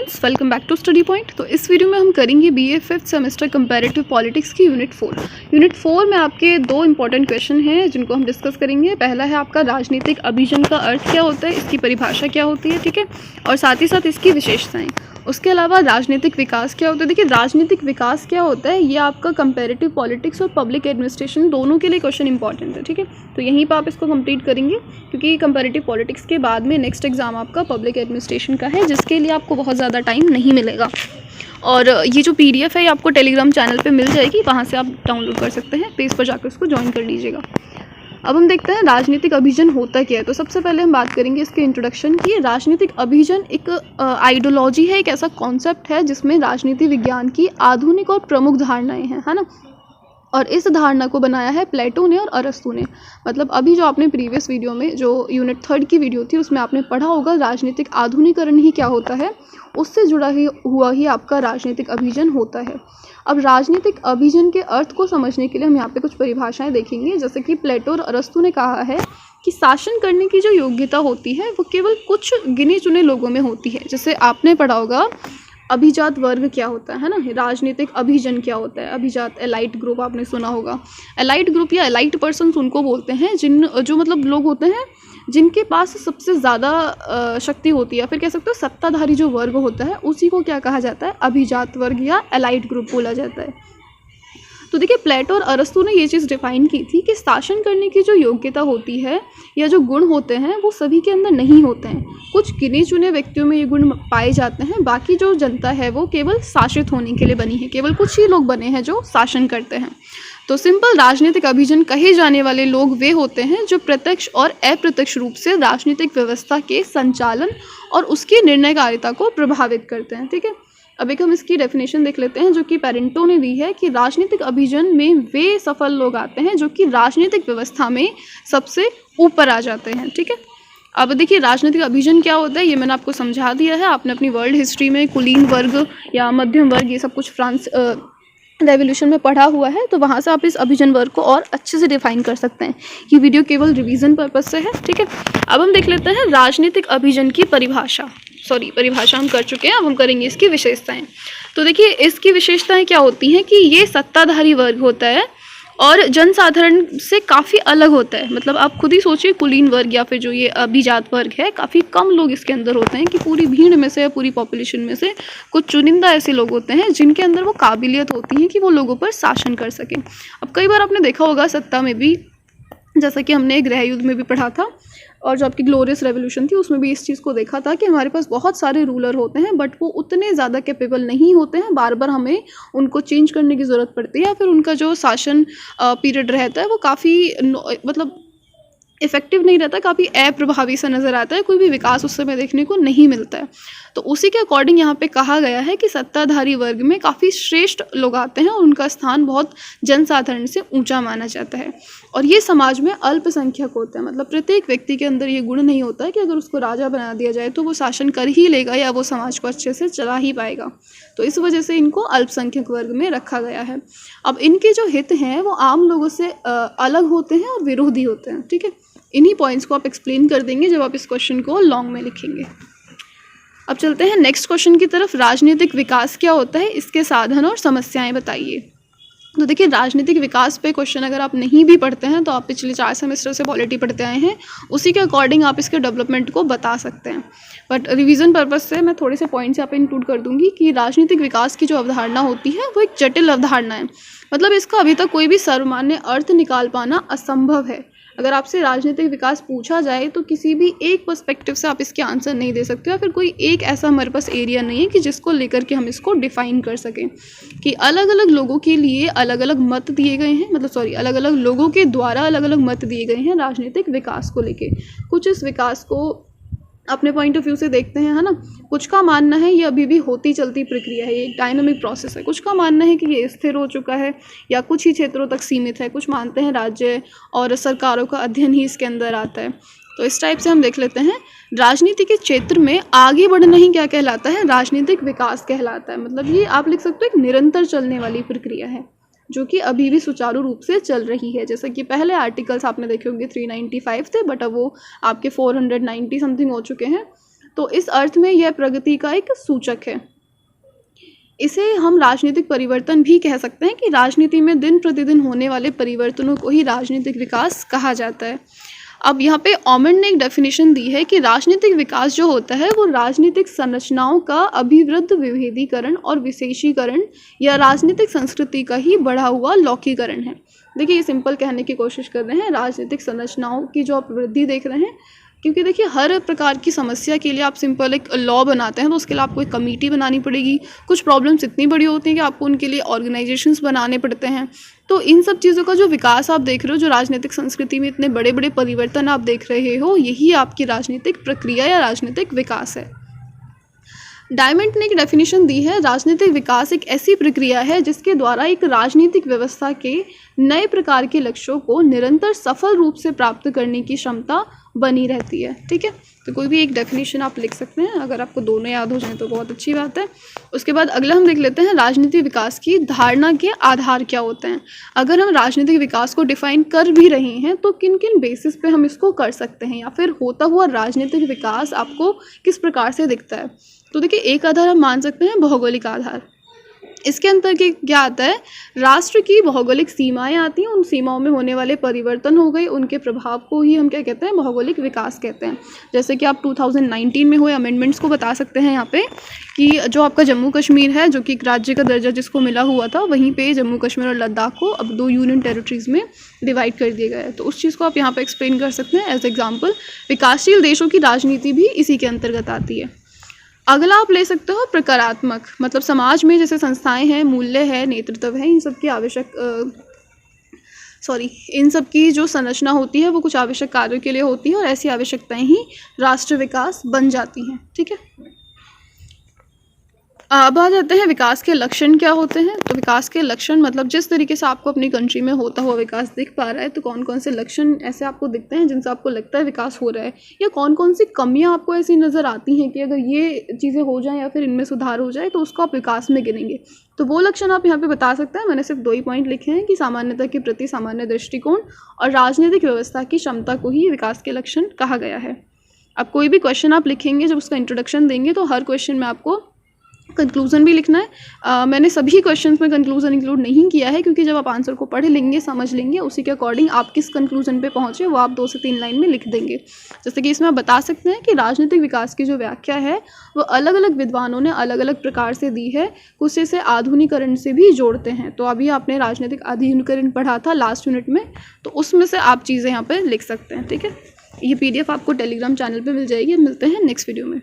Students, welcome back to Study Point. तो इस video में हम करेंगे BA fifth semester comparative politics की यूनिट 4। यूनिट 4 में आपके दो इंपॉर्टेंट क्वेश्चन हैं जिनको हम डिस्कस करेंगे। पहला है आपका राजनीतिक अभिजन का अर्थ क्या होता है, इसकी परिभाषा क्या होती है, ठीक है, और साथ ही साथ इसकी विशेषताएं। उसके अलावा राजनीतिक विकास क्या होता है। देखिए, राजनीतिक विकास क्या होता है ये आपका कंपैरेटिव पॉलिटिक्स और पब्लिक एडमिनिस्ट्रेशन दोनों के लिए क्वेश्चन इंपॉर्टेंट है, ठीक है। तो यहीं पर आप इसको कंप्लीट करेंगे क्योंकि कंपैरेटिव पॉलिटिक्स के बाद में नेक्स्ट एग्जाम आपका पब्लिक एडमिनिस्ट्रेशन का है, जिसके लिए आपको बहुत ज़्यादा टाइम नहीं मिलेगा। और ये जो PDF है ये आपको टेलीग्राम चैनल पे मिल जाएगी, वहाँ से आप डाउनलोड कर सकते हैं, पेज पर जाकर उसको ज्वाइन कर लीजिएगा। अब हम देखते हैं राजनीतिक अभिजन होता क्या है। तो सबसे पहले हम बात करेंगे इसके इंट्रोडक्शन की। राजनीतिक अभिजन एक आइडियोलॉजी है, एक ऐसा कॉन्सेप्ट है जिसमें राजनीति विज्ञान की आधुनिक और प्रमुख धारणाएं हैं, है ना। और इस धारणा को बनाया है प्लेटो ने और अरस्तु ने। मतलब अभी जो आपने प्रीवियस वीडियो में जो यूनिट 3 की वीडियो थी उसमें आपने पढ़ा होगा राजनीतिक आधुनिकरण ही क्या होता है, उससे जुड़ा हुआ ही आपका राजनीतिक अभिजन होता है। अब राजनीतिक अभिजन के अर्थ को समझने के लिए हम यहाँ पे कुछ परिभाषाएं देखेंगे। जैसे कि प्लेटो और अरस्तु ने कहा है कि शासन करने की जो योग्यता होती है वो केवल कुछ गिने चुने लोगों में होती है। जैसे आपने पढ़ा होगा अभिजात वर्ग क्या होता है ना, राजनीतिक अभिजन क्या होता है। अभिजात एलाइट ग्रुप आपने सुना होगा। एलाइट ग्रुप या एलाइट पर्सन्स उनको बोलते हैं जो मतलब लोग होते हैं जिनके पास सबसे ज़्यादा शक्ति होती है, फिर कह सकते हो सत्ताधारी जो वर्ग होता है उसी को क्या कहा जाता है, अभिजात वर्ग या एलाइट ग्रुप बोला जाता है। तो देखिए, प्लेटो और अरस्तु ने ये चीज़ डिफाइन की थी कि शासन करने की जो योग्यता होती है या जो गुण होते हैं वो सभी के अंदर नहीं होते हैं। कुछ गिने चुने व्यक्तियों में ये गुण पाए जाते हैं। बाकी जो जनता है वो केवल शासित होने के लिए बनी है। केवल कुछ ही लोग बने हैं जो शासन करते हैं। तो सिंपल राजनीतिक अभिजन कहे जाने वाले लोग वे होते हैं जो प्रत्यक्ष और अप्रत्यक्ष रूप से राजनीतिक व्यवस्था के संचालन और उसकी निर्णयकारिता को प्रभावित करते हैं, ठीक है। अब एक हम इसकी डेफिनेशन देख लेते हैं जो कि पेरेंटो ने दी है कि राजनीतिक अभिजन में वे सफल लोग आते हैं जो कि राजनीतिक व्यवस्था में सबसे ऊपर आ जाते हैं, ठीक है। अब देखिए, राजनीतिक अभिजन क्या होता है ये मैंने आपको समझा दिया है। आपने अपनी वर्ल्ड हिस्ट्री में कुलीन वर्ग या मध्यम वर्ग ये सब कुछ फ्रांस रेवोल्यूशन में पढ़ा हुआ है, तो वहाँ से आप इस अभिजन वर्ग को और अच्छे से डिफाइन कर सकते हैं। ये वीडियो केवल रिवीजन पर्पज से है, ठीक है। अब हम देख लेते हैं राजनीतिक अभिजन की परिभाषा हम कर चुके हैं। अब हम करेंगे इसकी विशेषताएं। तो देखिए, इसकी विशेषताएं क्या होती हैं कि ये सत्ताधारी वर्ग होता है और जनसाधारण से काफ़ी अलग होता है। मतलब आप खुद ही सोचिए, कुलीन वर्ग या फिर जो ये अभिजात वर्ग है, काफ़ी कम लोग इसके अंदर होते हैं कि पूरी भीड़ में से या पूरी पॉपुलेशन में से कुछ चुनिंदा ऐसे लोग होते हैं जिनके अंदर वो काबिलियत होती है कि वो लोगों पर शासन कर सकें। अब कई बार आपने देखा होगा सत्ता में भी, जैसा कि हमने गृह युद्ध में भी पढ़ा था और जो आपकी ग्लोरियस रेवोल्यूशन थी उसमें भी इस चीज़ को देखा था कि हमारे पास बहुत सारे रूलर होते हैं बट वो उतने ज़्यादा कैपेबल नहीं होते हैं। बार बार हमें उनको चेंज करने की ज़रूरत पड़ती है या फिर उनका जो शासन पीरियड रहता है वो काफ़ी मतलब इफेक्टिव नहीं रहता, काफ़ी अप्रभावी सा नज़र आता है। कोई भी विकास उस समय देखने को नहीं मिलता है। तो उसी के अकॉर्डिंग यहाँ पे कहा गया है कि सत्ताधारी वर्ग में काफ़ी श्रेष्ठ लोग आते हैं और उनका स्थान बहुत जनसाधारण से ऊंचा माना जाता है। और ये समाज में अल्पसंख्यक होते हैं। मतलब प्रत्येक व्यक्ति के अंदर ये गुण नहीं होता है कि अगर उसको राजा बना दिया जाए तो वो शासन कर ही लेगा या वो समाज को अच्छे से चला ही पाएगा। तो इस वजह से इनको अल्पसंख्यक वर्ग में रखा गया है। अब इनके जो हित हैं वो आम लोगों से अलग होते हैं और विरोधी होते हैं, ठीक है। इन्हीं पॉइंट्स को आप एक्सप्लेन कर देंगे जब आप इस क्वेश्चन को लॉन्ग में लिखेंगे। अब चलते हैं नेक्स्ट क्वेश्चन की तरफ। राजनीतिक विकास क्या होता है, इसके साधन और समस्याएं बताइए। तो देखिए, राजनीतिक विकास पे क्वेश्चन अगर आप नहीं भी पढ़ते हैं तो आप पिछले 4 सेमेस्टर से पॉलिटी पढ़ते आए हैं, उसी के अकॉर्डिंग आप इसके डेवलपमेंट को बता सकते हैं। बट रिवीजन पर्पज से मैं थोड़े से पॉइंट्स यहाँ पे इंक्लूड कर दूंगी कि राजनीतिक विकास की जो अवधारणा होती है वो एक जटिल अवधारणा है। मतलब इसका अभी तक कोई भी सर्वमान्य अर्थ निकाल पाना असंभव है। अगर आपसे राजनीतिक विकास पूछा जाए तो किसी भी एक पर्सपेक्टिव से आप इसके आंसर नहीं दे सकते, या फिर कोई एक ऐसा हमारे पास एरिया नहीं है कि जिसको लेकर के हम इसको डिफाइन कर सकें। कि अलग अलग लोगों के लिए अलग अलग मत दिए गए हैं, मतलब अलग अलग लोगों के द्वारा अलग अलग मत दिए गए हैं राजनीतिक विकास को लेके। कुछ इस विकास को अपने पॉइंट ऑफ व्यू से देखते हैं, है ना। कुछ का मानना है ये अभी भी होती चलती प्रक्रिया है, ये एक डायनामिक प्रोसेस है। कुछ का मानना है कि ये स्थिर हो चुका है या कुछ ही क्षेत्रों तक सीमित है। कुछ मानते हैं राज्य और सरकारों का अध्ययन ही इसके अंदर आता है। तो इस टाइप से हम देख लेते हैं राजनीति के क्षेत्र में आगे बढ़ना ही क्या कहलाता है, राजनीतिक विकास कहलाता है। मतलब ये आप लिख सकते हो एक निरंतर चलने वाली प्रक्रिया है जो कि अभी भी सुचारू रूप से चल रही है। जैसे कि पहले आर्टिकल्स आपने देखे होंगे 395 थे बट अब वो आपके 490 समथिंग हो चुके हैं। तो इस अर्थ में यह प्रगति का एक सूचक है। इसे हम राजनीतिक परिवर्तन भी कह सकते हैं कि राजनीति में दिन प्रतिदिन होने वाले परिवर्तनों को ही राजनीतिक विकास कहा जाता है। अब यहाँ पे ऑमंड ने एक डेफिनेशन दी है कि राजनीतिक विकास जो होता है वो राजनीतिक संरचनाओं का अभिवृद्ध विभेदीकरण और विशेषीकरण या राजनीतिक संस्कृति का ही बढ़ा हुआ लौकीकरण है। देखिए, ये सिंपल कहने की कोशिश कर रहे हैं, राजनीतिक संरचनाओं की जो आप वृद्धि देख रहे हैं, क्योंकि देखिए हर प्रकार की समस्या के लिए आप सिंपल एक लॉ बनाते हैं तो उसके लिए आपको एक कमेटी बनानी पड़ेगी। कुछ प्रॉब्लम्स इतनी बड़ी होती हैं कि आपको उनके लिए ऑर्गेनाइजेशंस बनाने पड़ते हैं। तो इन सब चीज़ों का जो विकास आप देख रहे हो, जो राजनीतिक संस्कृति में इतने बड़े बड़े परिवर्तन आप देख रहे हो, यही आपकी राजनीतिक प्रक्रिया या राजनीतिक विकास है। डायमंड ने एक डेफिनेशन दी है, राजनीतिक विकास एक ऐसी प्रक्रिया है जिसके द्वारा एक राजनीतिक व्यवस्था के नए प्रकार के लक्ष्यों को निरंतर सफल रूप से प्राप्त करने की क्षमता बनी रहती है। ठीक है, तो कोई भी एक डेफिनेशन आप लिख सकते हैं, अगर आपको दोनों याद हो जाए तो बहुत अच्छी बात है। उसके बाद अगला हम देख लेते हैं, राजनीतिक विकास की धारणा के आधार क्या होते हैं। अगर हम राजनीतिक विकास को डिफाइन कर भी रहे हैं तो किन किन बेसिस पे हम इसको कर सकते हैं, या फिर होता हुआ राजनीतिक विकास आपको किस प्रकार से दिखता है। तो देखिए, एक आधार हम मान सकते हैं भौगोलिक आधार। इसके अंतर के क्या आता है, राष्ट्र की भौगोलिक सीमाएं आती हैं, उन सीमाओं में होने वाले परिवर्तन हो गए, उनके प्रभाव को ही हम क्या कहते हैं, भौगोलिक विकास कहते हैं। जैसे कि आप 2019 में हुए अमेंडमेंट्स को बता सकते हैं यहाँ पे, कि जो आपका जम्मू कश्मीर है, जो कि एक राज्य का दर्जा जिसको मिला हुआ था, वहीं पे जम्मू कश्मीर और लद्दाख को अब 2 यूनियन टेरिटरीज़ में डिवाइड कर दिया गया है। तो उस चीज़ को आप यहाँ पे एक्सप्लेन कर सकते हैं एज एग्जाम्पल। विकासशील देशों की राजनीति भी इसी के अंतर्गत आती है। अगला आप ले सकते हो प्रकारात्मक, मतलब समाज में जैसे संस्थाएं हैं, मूल्य है, नेतृत्व है, इन सब की इन सब की जो संरचना होती है वो कुछ आवश्यक कार्यों के लिए होती है, और ऐसी आवश्यकताएं ही राष्ट्र विकास बन जाती हैं। ठीक है, अब आ जाते हैं विकास के लक्षण क्या होते हैं। तो विकास के लक्षण मतलब जिस तरीके से आपको अपनी कंट्री में होता हुआ विकास दिख पा रहा है, तो कौन कौन से लक्षण ऐसे आपको दिखते हैं जिनसे आपको लगता है विकास हो रहा है, या कौन कौन सी कमियां आपको ऐसी नज़र आती हैं कि अगर ये चीज़ें हो जाएं या फिर इनमें सुधार हो जाए तो उसको आप विकास में गिनेंगे। तो वो लक्षण आप यहाँ पे बता सकते हैं। मैंने सिर्फ 2 ही पॉइंट लिखे हैं कि सामान्यता के प्रति सामान्य दृष्टिकोण और राजनीतिक व्यवस्था की क्षमता को ही विकास के लक्षण कहा गया है। अब कोई भी क्वेश्चन आप लिखेंगे, जब उसका इंट्रोडक्शन देंगे तो हर क्वेश्चन में आपको कंक्लूज़न भी लिखना है। मैंने सभी क्वेश्चंस में कंक्लूज़न इंक्लूड नहीं किया है, क्योंकि जब आप आंसर को पढ़ लेंगे, समझ लेंगे, उसी के अकॉर्डिंग आप किस कंक्लूज़न पे पहुँचे वो आप 2 से 3 लाइन में लिख देंगे। जैसे कि इसमें आप बता सकते हैं कि राजनीतिक विकास की जो व्याख्या है वो अलग अलग विद्वानों ने अलग अलग प्रकार से दी है, कुछ इसे आधुनिकीकरण से भी जोड़ते हैं। तो अभी आपने राजनीतिक आधुनिकीकरण पढ़ा था लास्ट यूनिट में, तो उसमें से आप चीज़ें यहाँ पर लिख सकते हैं। ठीक है, ये PDF आपको टेलीग्राम चैनल पर मिल जाएगी। मिलते हैं नेक्स्ट वीडियो में।